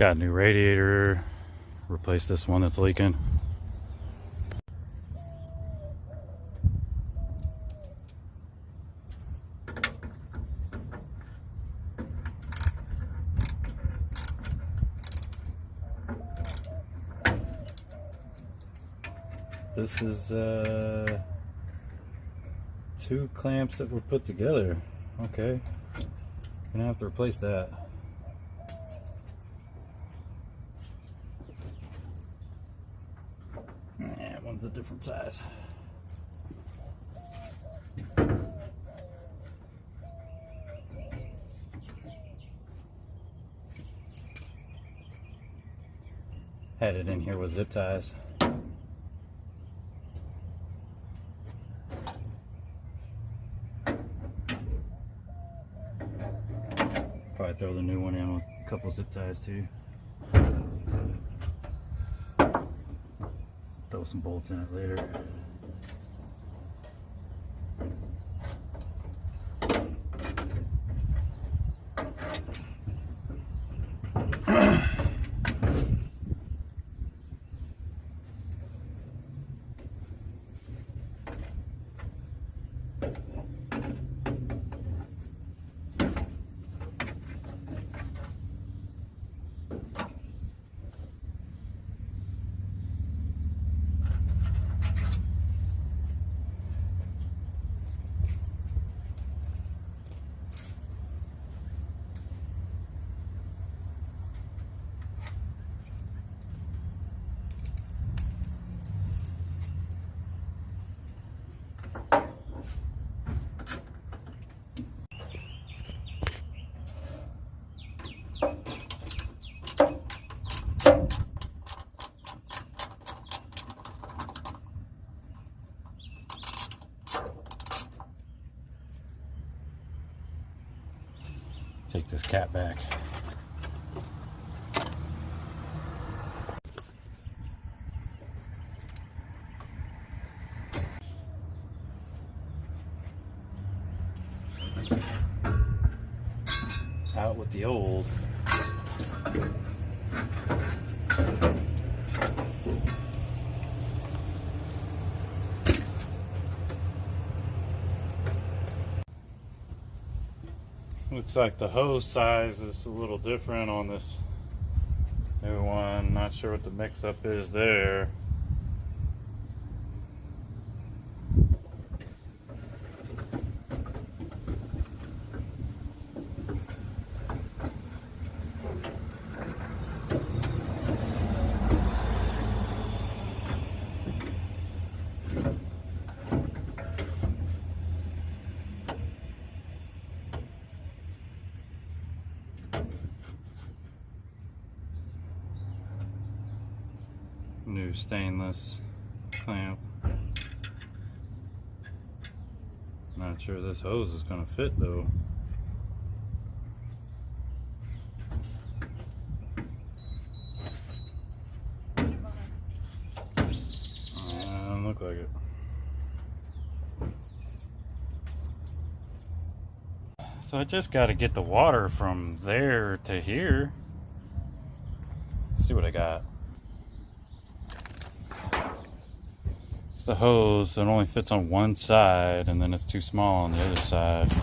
Got a new radiator, replaced this one that's leaking. This is 2 clamps that were put together. Okay, gonna have to replace that. Yeah, one's a different size. Had it in here with zip ties. Probably throw the new one in with a couple zip ties too. Throw some bolts in it later. Take this cap back. Out with the old. Looks like the hose size is a little different on this new one. Not sure what the mix-up is there. New stainless clamp. Not sure this hose is going to fit though. Doesn't look like it. So I just got to get the water from there to here. Let's see what I got. It's the hose, it only fits on one side and then it's too small on the other side.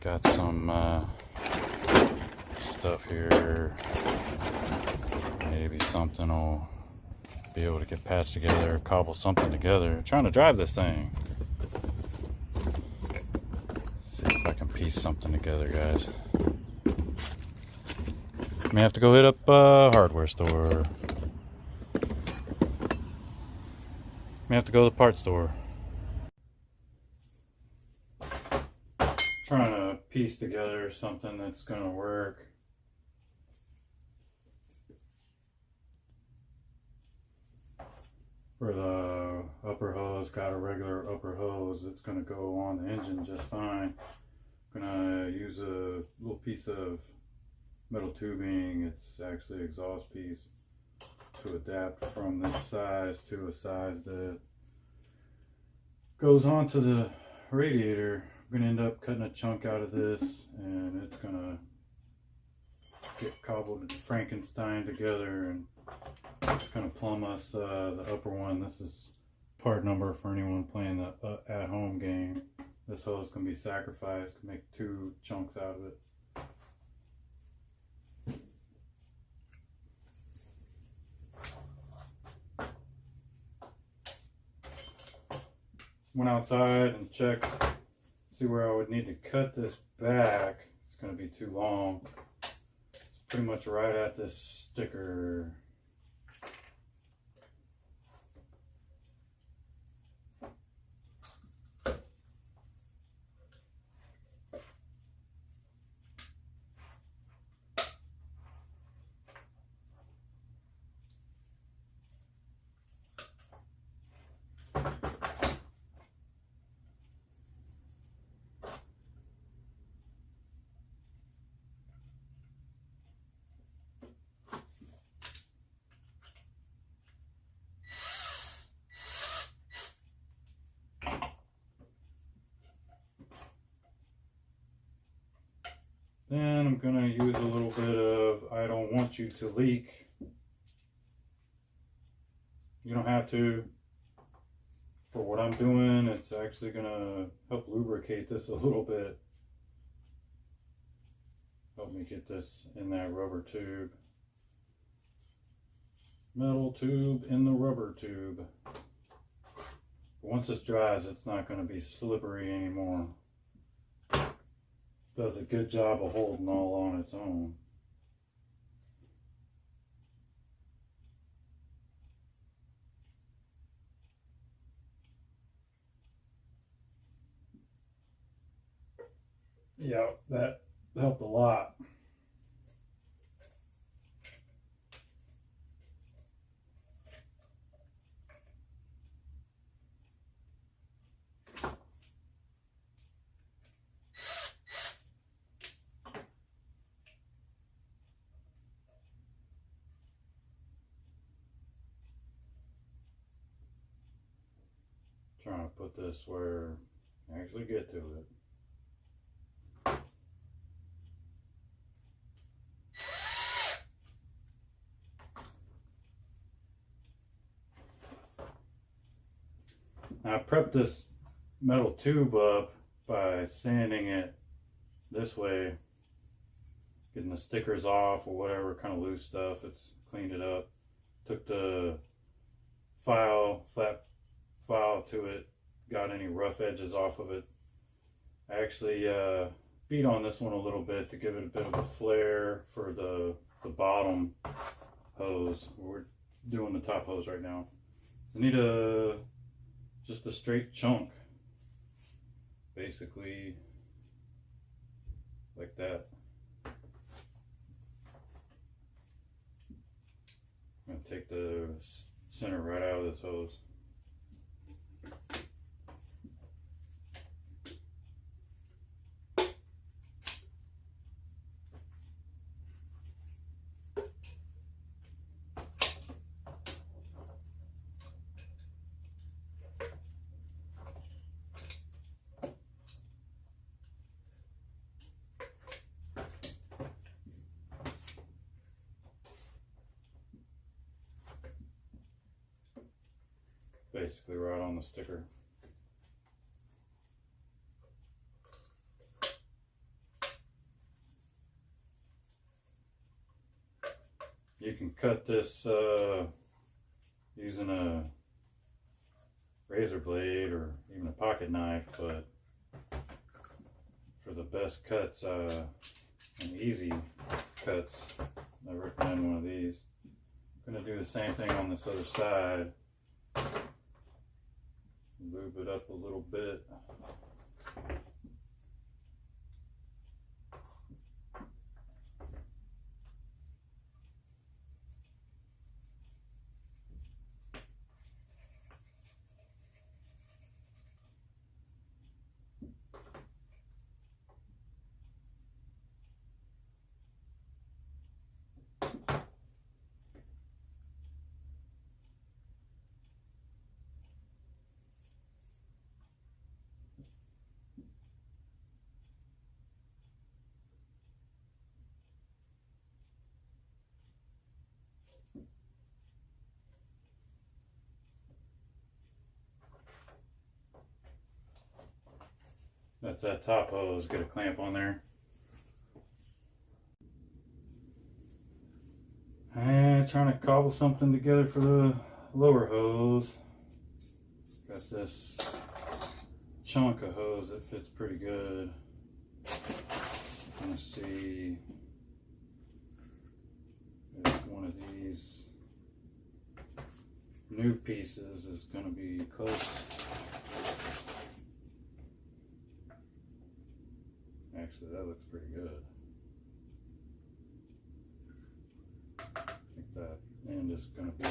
Got some stuff here. Maybe something will be able to get patched together or cobble something together. I'm trying to drive this thing. See if I can piece something together, guys. May have to go hit up a hardware store. May have to go to the parts store. Trying to piece together something that's gonna work. For the upper hose, got a regular upper hose that's gonna go on the engine just fine. Gonna use a little piece of metal tubing. It's actually an exhaust piece to adapt from this size to a size that goes onto the radiator. I'm gonna end up cutting a chunk out of this and it's gonna get cobbled Frankenstein together, and it's going to plumb us the upper one. This is part number for anyone playing the at-home game. This hose is going to be sacrificed, can make 2 chunks out of it. Went outside and checked, see where I would need to cut this back. It's going to be too long. It's pretty much right at this sticker. Then I'm going to use a little bit of I don't want you to leak. You don't have to. For what I'm doing, it's actually going to help lubricate this a little bit. Help me get this in that rubber tube. Metal tube in the rubber tube. Once this dries, it's not going to be slippery anymore. Does a good job of holding all on its own. Yeah, that helped a lot. Trying to put this where I actually get to it. Now I prepped this metal tube up by sanding it this way, getting the stickers off or whatever kind of loose stuff. It's cleaned it up. Took the flat file to it, got any rough edges off of it. I actually beat on this one a little bit to give it a bit of a flare for the bottom hose. We're doing the top hose right now. So I need just a straight chunk, basically like that. I'm going to take the center right out of this hose. Basically right on the sticker. You can cut this using a razor blade or even a pocket knife, but for the best cuts and easy cuts, I recommend one of these. I'm going to do the same thing on this other side. Lube it up a little bit. That's that top hose. Get a clamp on there. And trying to cobble something together for the lower hose. Got this chunk of hose that fits pretty good. I'm gonna see if one of these new pieces is gonna be close. Actually, that looks pretty good. I think that end is gonna be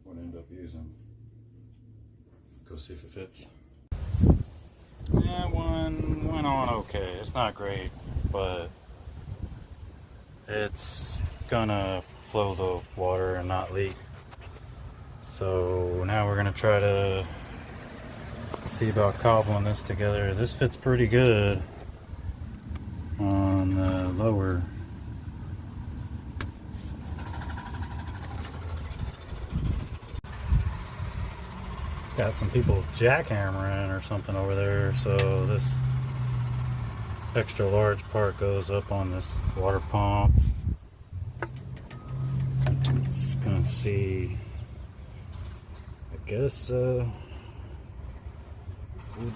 what I end up using. Go see if it fits. That one went on okay. It's not great, but it's gonna flow the water and not leak. So now we're gonna try to see about cobbling this together. This fits pretty good on the lower. Got some people jackhammering or something over there, so this extra large part goes up on this water pump. Just gonna see, I guess we'll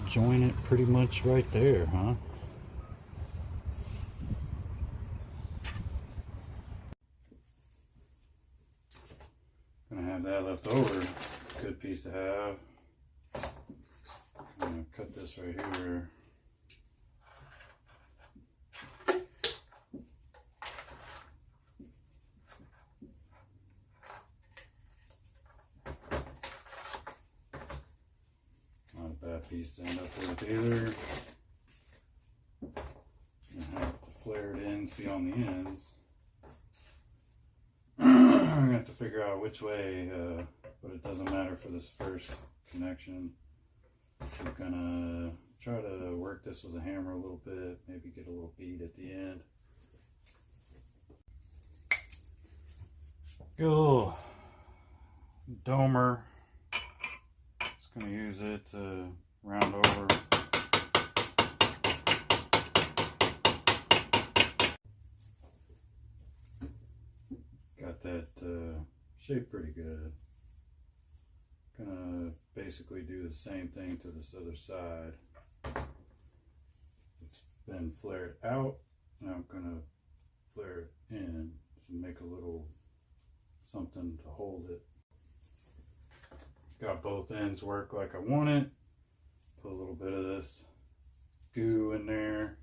join it pretty much right there, huh? Gonna have that left over. Good piece to have. I'm gonna cut this right here. Not a bad piece to end up with either. And have the flared ends be on the ends. I'm gonna have to figure out which way, but it doesn't matter for this first connection. I'm gonna try to work this with a hammer a little bit, maybe get a little bead at the end. Good little domer. Just gonna use it to round over. Got that shaped pretty good. Gonna basically do the same thing to this other side. It's been flared out. Now I'm gonna flare it in to make a little something to hold it. Got both ends work like I want it. Put a little bit of this goo in there.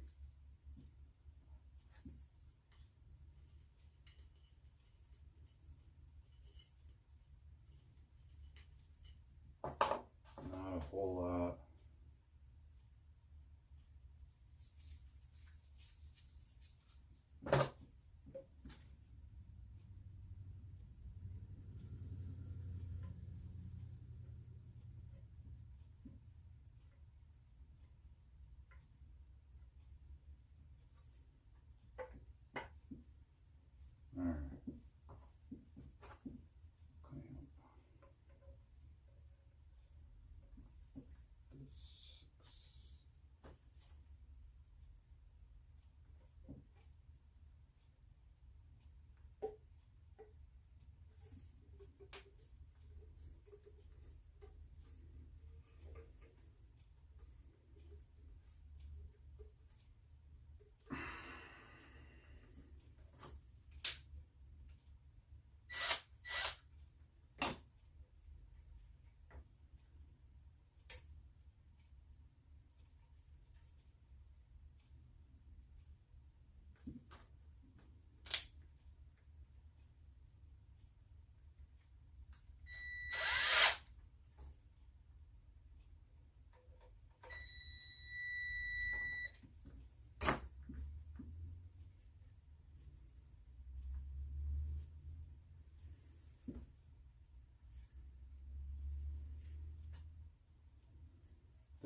Not a whole lot. All right.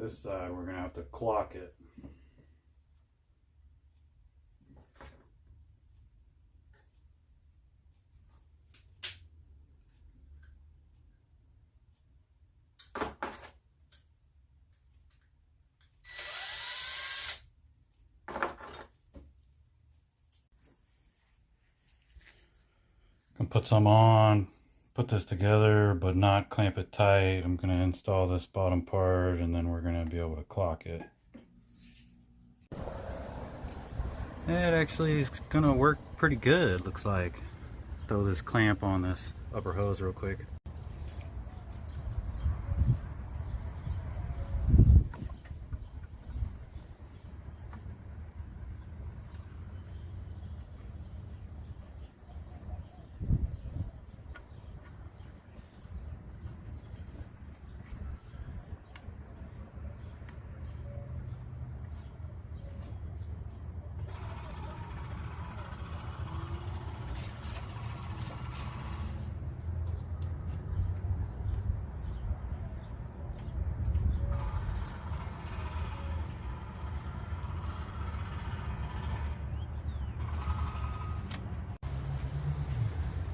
This side, we're gonna have to clock it. Can put some on, put this together, but not clamp it tight. I'm going to install this bottom part, and then we're going to be able to clock it. It actually is going to work pretty good, looks like. Throw this clamp on this upper hose real quick.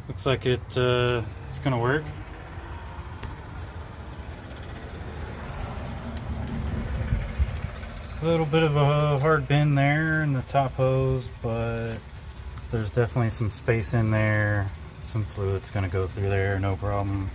Looks like it's gonna work. A little bit of a hard bend there in the top hose, but there's definitely some space in there. Some fluid's gonna go through there, no problem.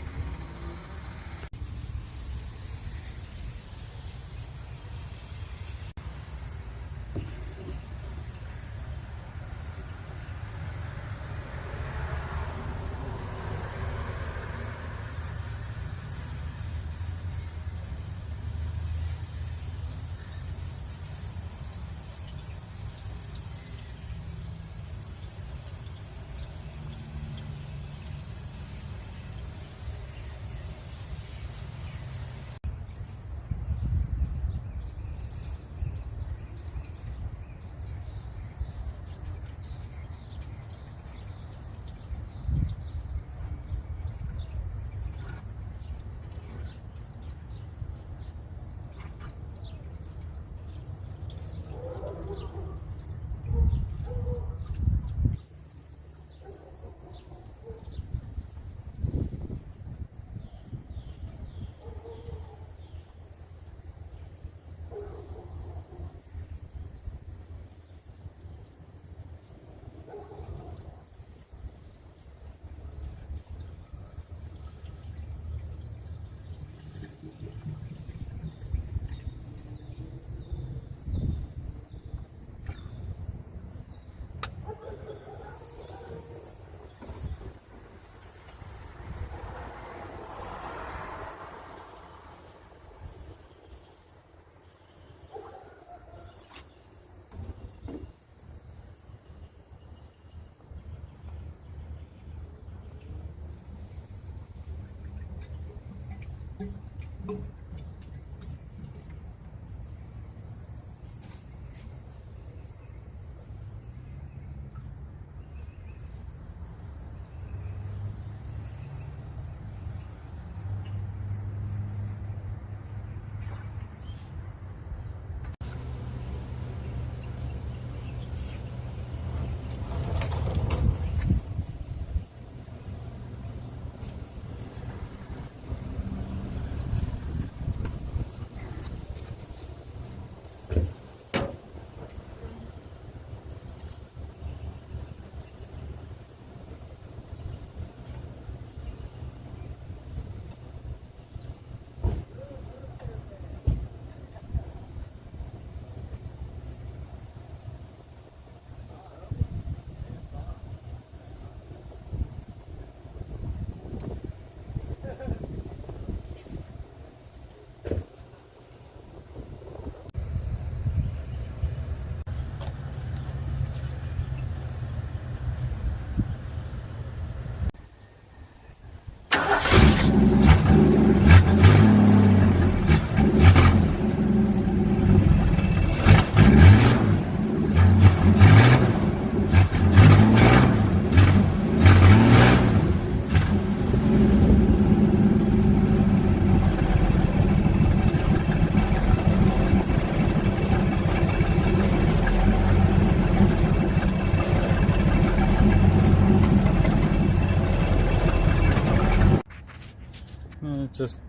Just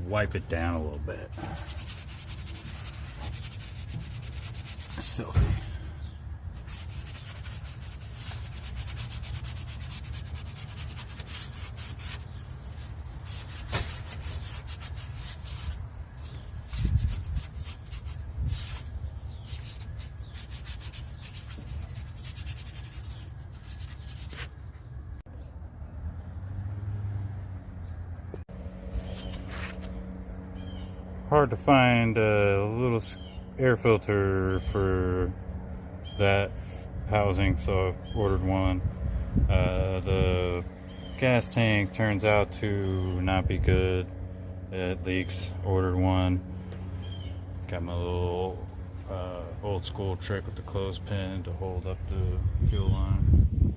wipe it down a little bit. It's filthy. hard to find a little air filter for that housing, so I ordered one. The gas tank turns out to not be good. It leaks. Ordered one. Got my little old school trick with the clothespin to hold up the fuel line.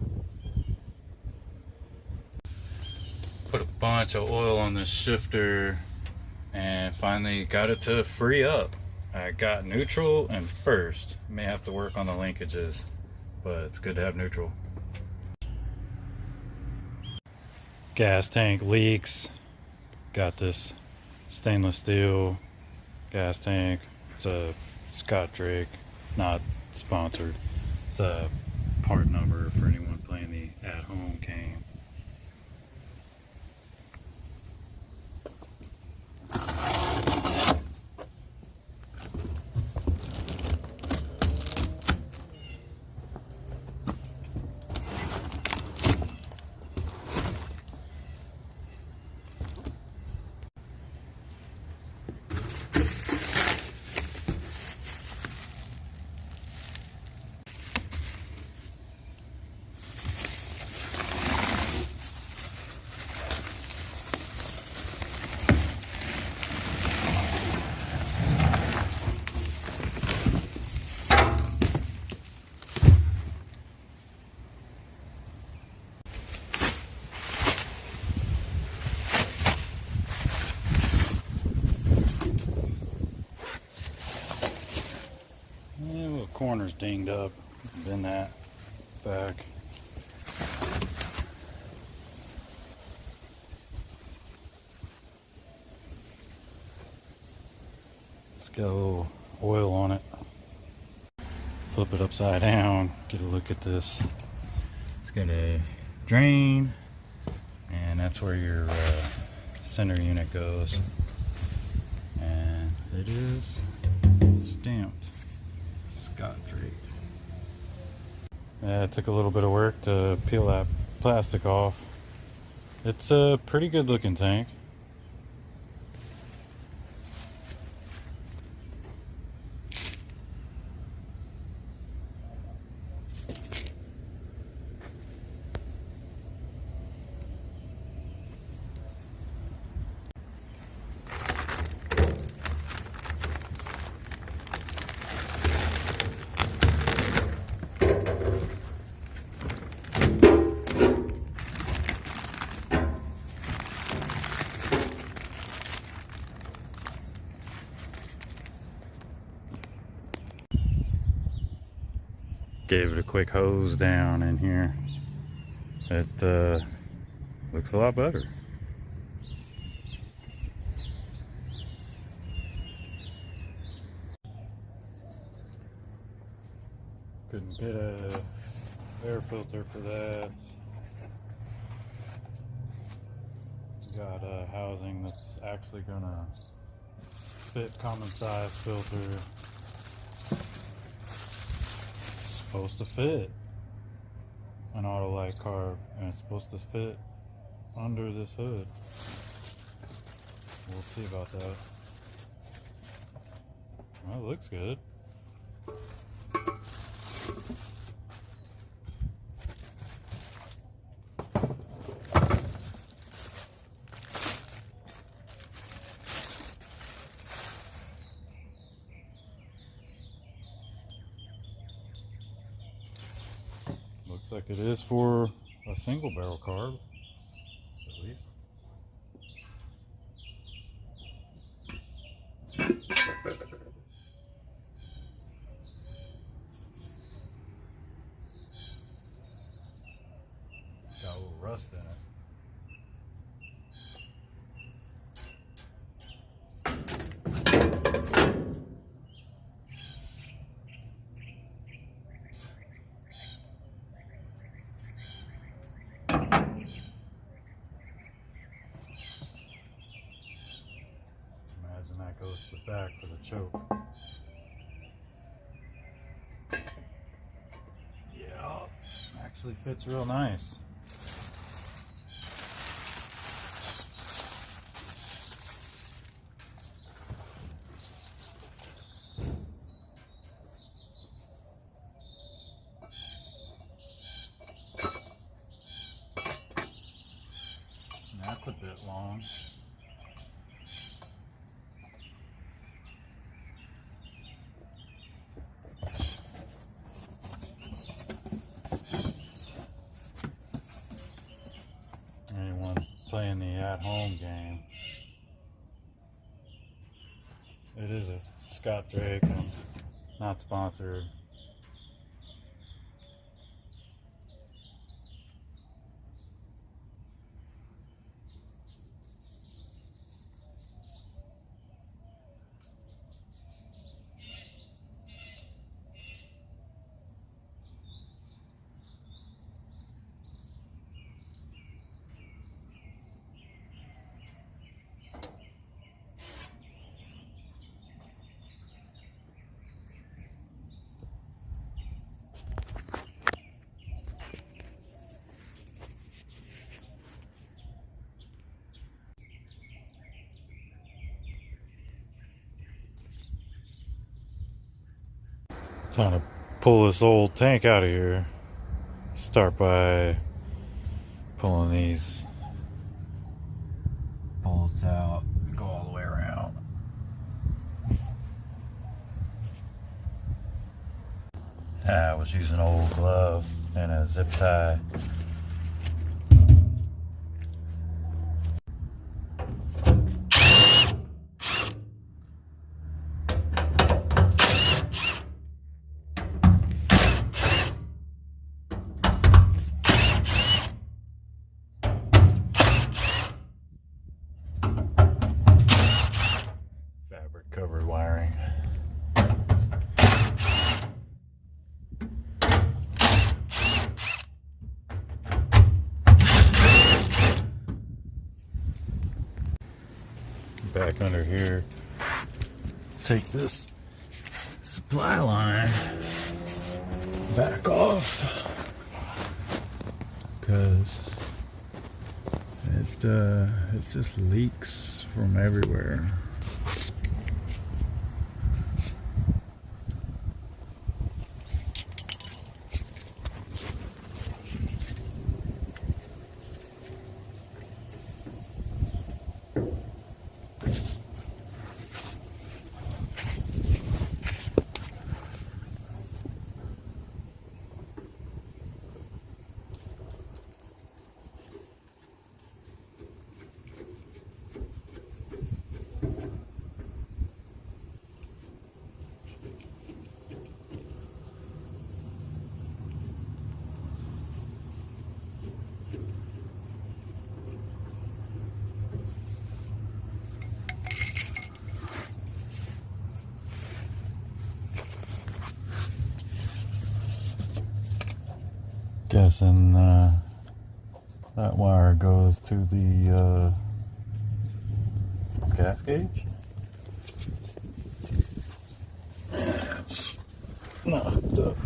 Put a bunch of oil on this shifter and finally got it to free up. I got neutral and first. May have to work on the linkages, but it's good to have neutral. Gas tank leaks. Got this stainless steel gas tank. It's a Scott Drake, not sponsored. It's a part number for anyone playing the at-home game. Corner's dinged up, bend that back. Let's get a little oil on it. Flip it upside down, get a look at this. It's got a drain, and that's where your center unit goes. And it is stamped Scott Drake. It took a little bit of work to peel that plastic off. It's a pretty good looking tank. Gave it a quick hose down in here. It looks a lot better. Couldn't get a air filter for that. Got a housing that's actually gonna fit common size filter. Supposed to fit an Autolite carb, and it's supposed to fit under this hood. We'll see about that. Well, it looks good. Looks like it is for a single barrel carb, at least. Got a little rust in it. Imagine that goes to the back for the choke. Yeah, actually fits real nice. That's a bit long. Anyone playing the at-home game? It is a Scott Drake, and not sponsored. Time to pull this old tank out of here. Start by pulling these bolts out, go all the way around. I was using an old glove and a zip tie. Fabric covered wiring. Back under here, take this supply line back off because it just leaks from everywhere. Guessing that wire goes to the gas gauge. It's knocked up.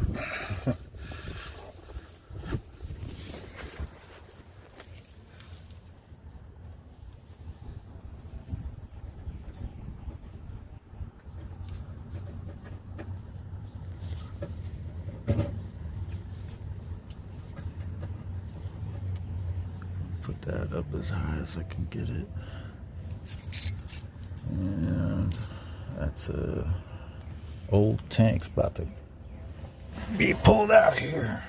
Put that up as high as I can get it. And that's a old tank's about to be pulled out of here.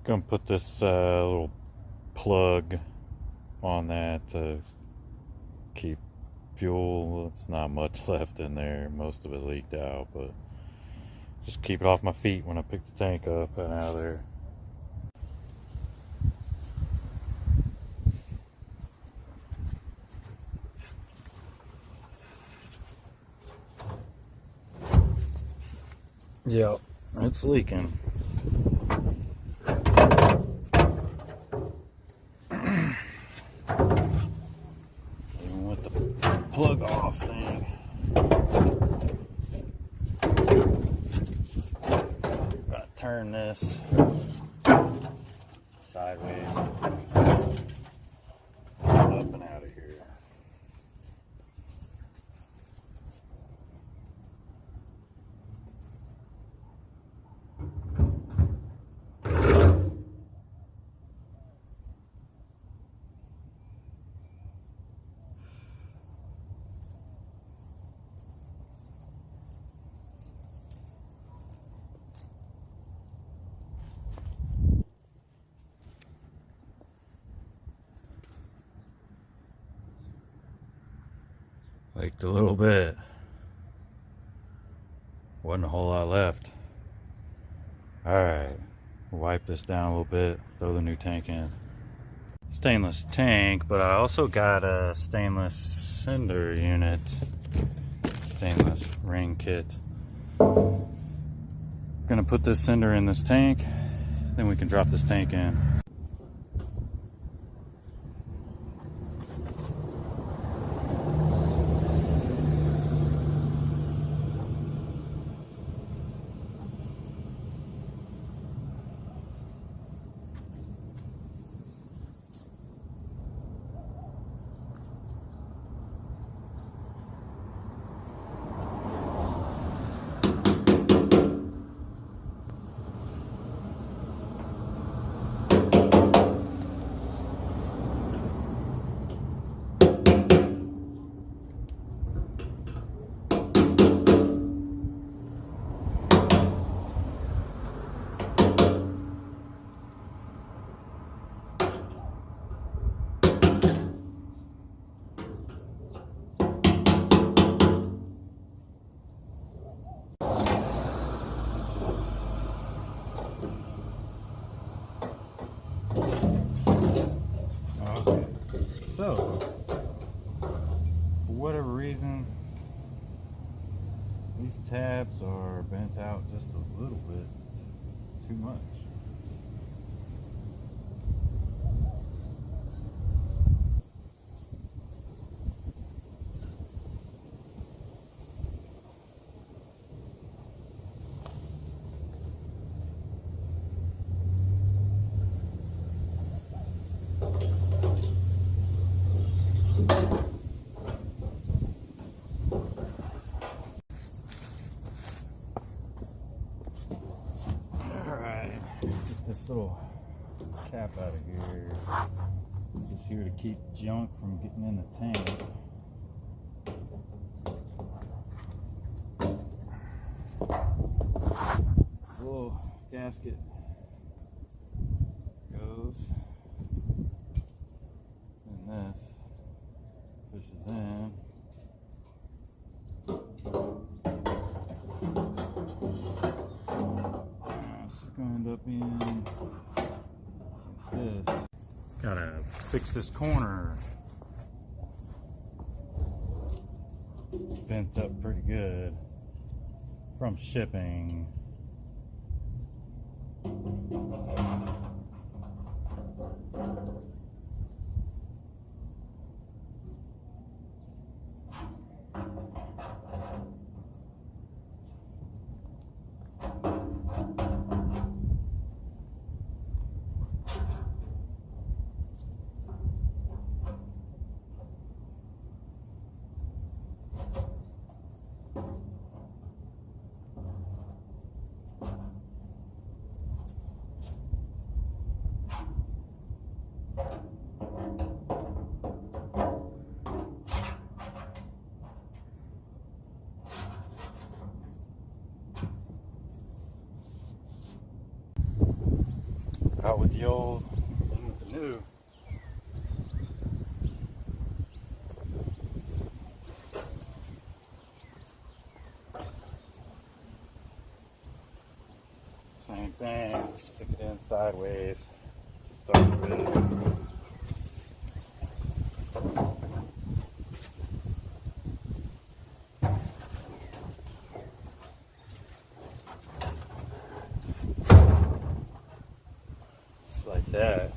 Gonna put this little plug on that to keep fuel. It's not much left in there, most of it leaked out, but just keep it off my feet when I pick the tank up and out of there. Yep, it's leaking. Even with the plug off thing. Gotta turn this sideways. Up and out of here. Leaked a little bit. Wasn't a whole lot left. Alright, wipe this down a little bit, throw the new tank in. Stainless tank, but I also got a stainless cinder unit, stainless ring kit. Gonna put this cinder in this tank, then we can drop this tank in. So, for whatever reason, these tabs are bent out just a little bit too much. This little cap out of here, just here to keep junk from getting in the tank. This little gasket goes, and this pushes in. End up in this. Gotta fix this corner. Bent up pretty good from shipping. Out with the old, in with the new. Same thing, stick it in sideways to start with. Like that.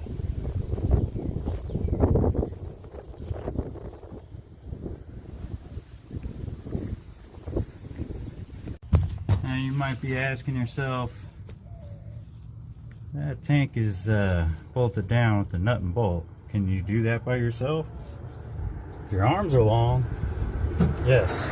Now you might be asking yourself, that tank is bolted down with the nut and bolt. Can you do that by yourself? If your arms are long, yes.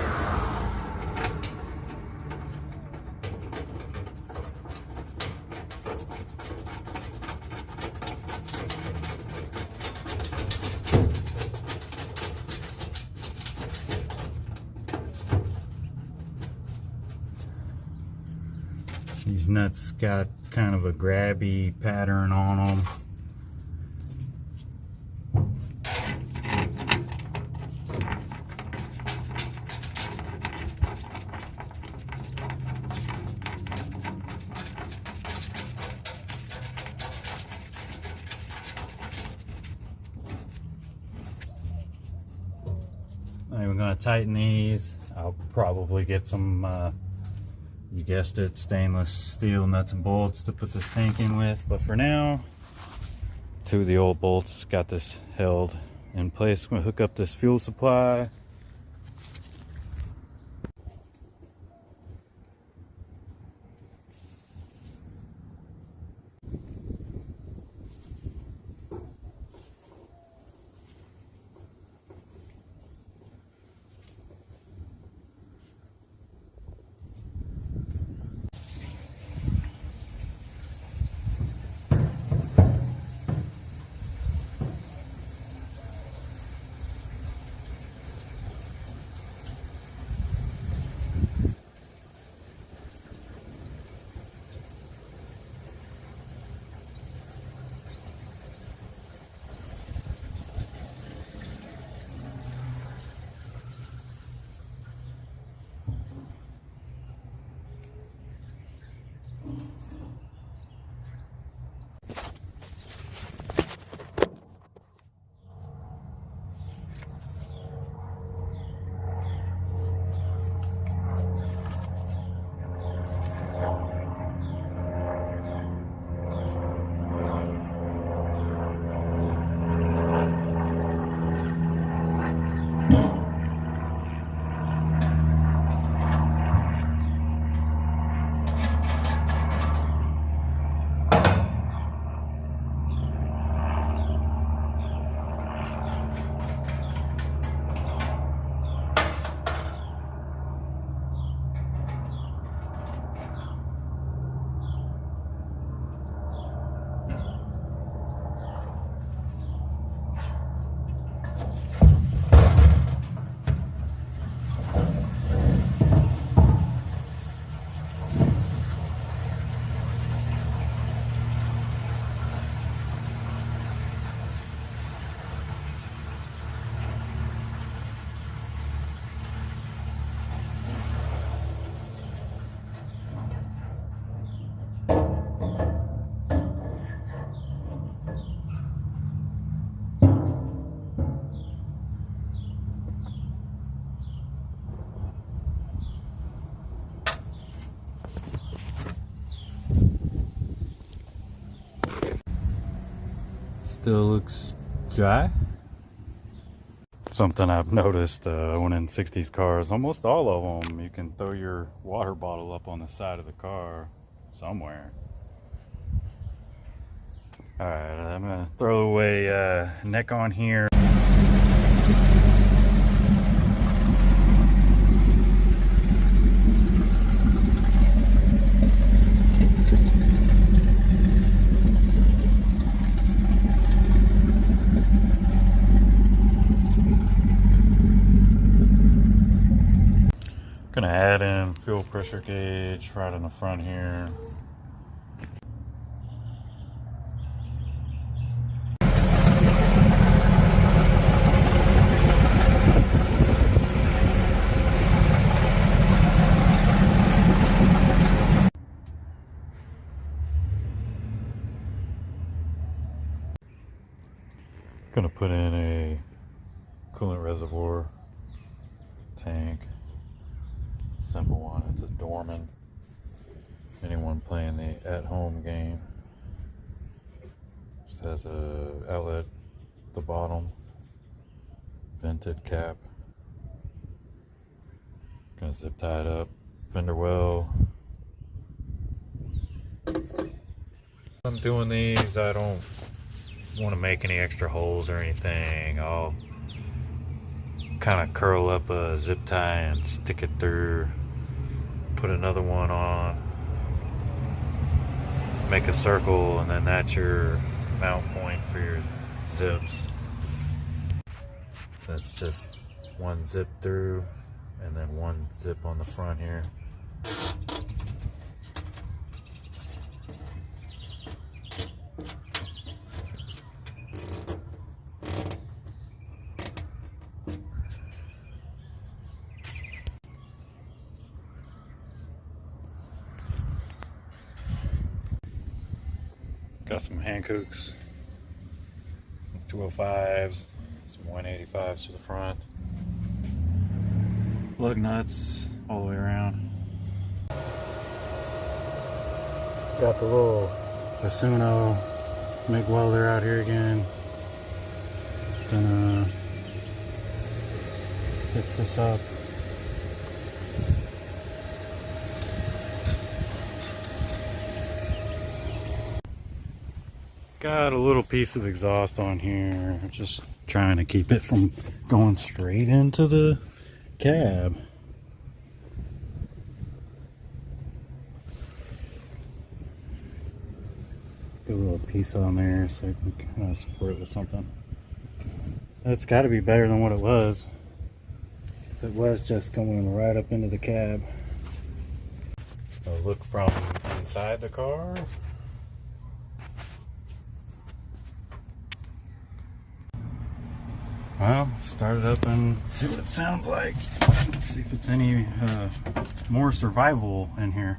These nuts got kind of a grabby pattern on them. I'm even going to tighten these. I'll probably get some, you guessed it, stainless steel nuts and bolts to put this tank in with. But for now, two of the old bolts got this held in place. I'm going to hook up this fuel supply. Still looks dry. Something I've noticed when in 60s cars, almost all of them, you can throw your water bottle up on the side of the car somewhere. Alright, I'm gonna throw away neck on here. Gonna add in fuel pressure gauge right in the front here. Gonna put in a coolant reservoir tank. Simple one. It's a Dorman. Anyone playing the at-home game. Just has a outlet at the bottom. Vented cap. Gonna zip tie it up. Fender well. I'm doing these. I don't want to make any extra holes or anything. I'll kind of curl up a zip tie and stick it through, put another one on, make a circle, and then that's your mount point for your zips. That's just one zip through and then one zip on the front here. Got some Hankooks, some 205s, some 185s to the front. lug nuts all the way around. Got the little Asuno MIG welder out here again. Gonna stitch this up. Got a little piece of exhaust on here, just trying to keep it from going straight into the cab. Put a little piece on there so I can kind of support it with something. That's got to be better than what it was. So it was just going right up into the cab. A look from inside the car. Well, start it up and see what it sounds like. Let's see if it's any more survivable in here.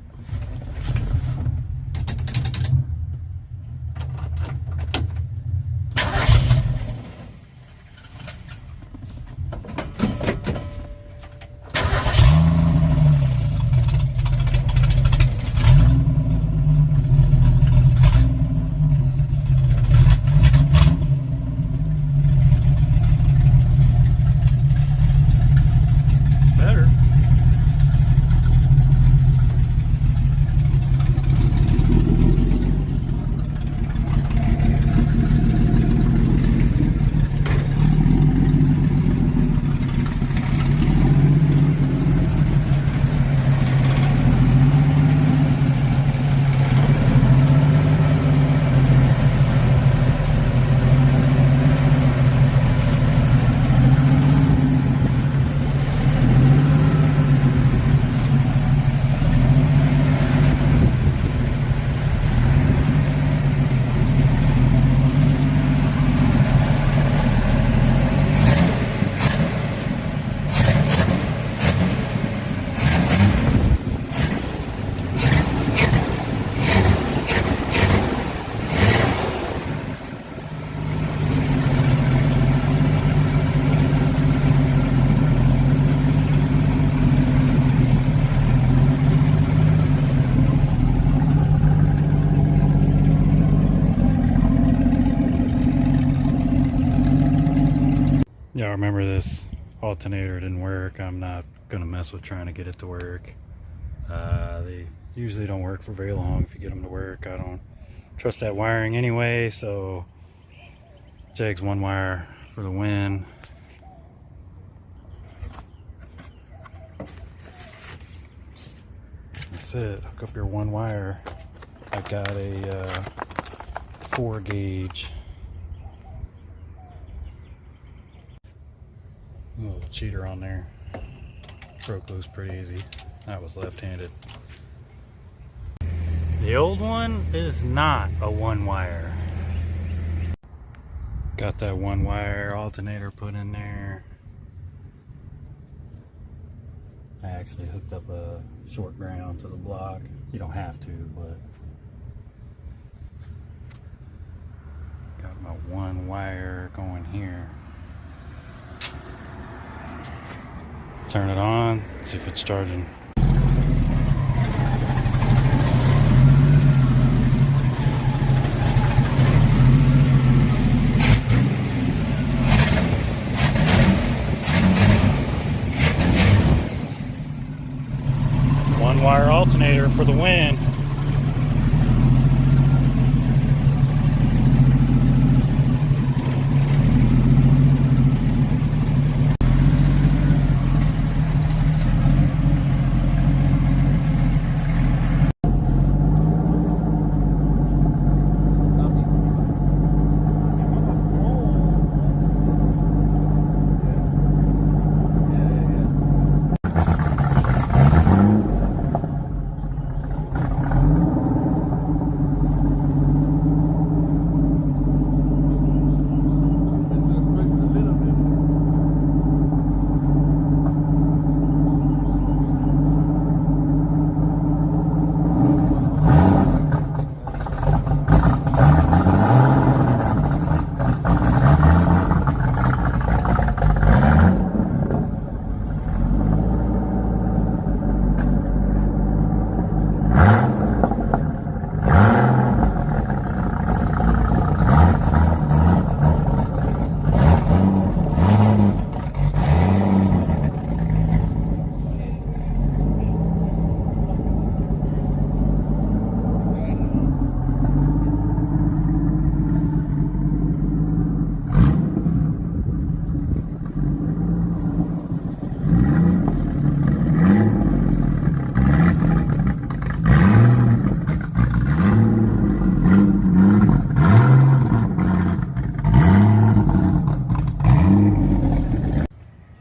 Yeah, I remember this alternator didn't work. I'm not gonna mess with trying to get it to work. They usually don't work for very long if you get them to work. I don't trust that wiring anyway, so JEG's one wire for the win. That's it. Hook up your one wire. I got a 4 gauge. A little cheater on there. Broke loose pretty easy. That was left-handed. The old one is not a one wire. Got that one wire alternator put in there. I actually hooked up a short ground to the block. You don't have to, but got my one wire going here. Turn it on, see if it's charging. One wire alternator for the win.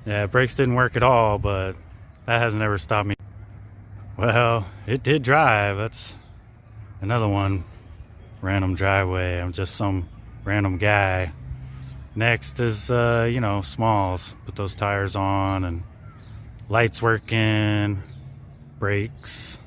Yeah, brakes didn't work at all, but that hasn't ever stopped me. Well, it did drive. That's another one. Random driveway. I'm just some random guy. Next is, you know, smalls. Put those tires on and lights working, brakes.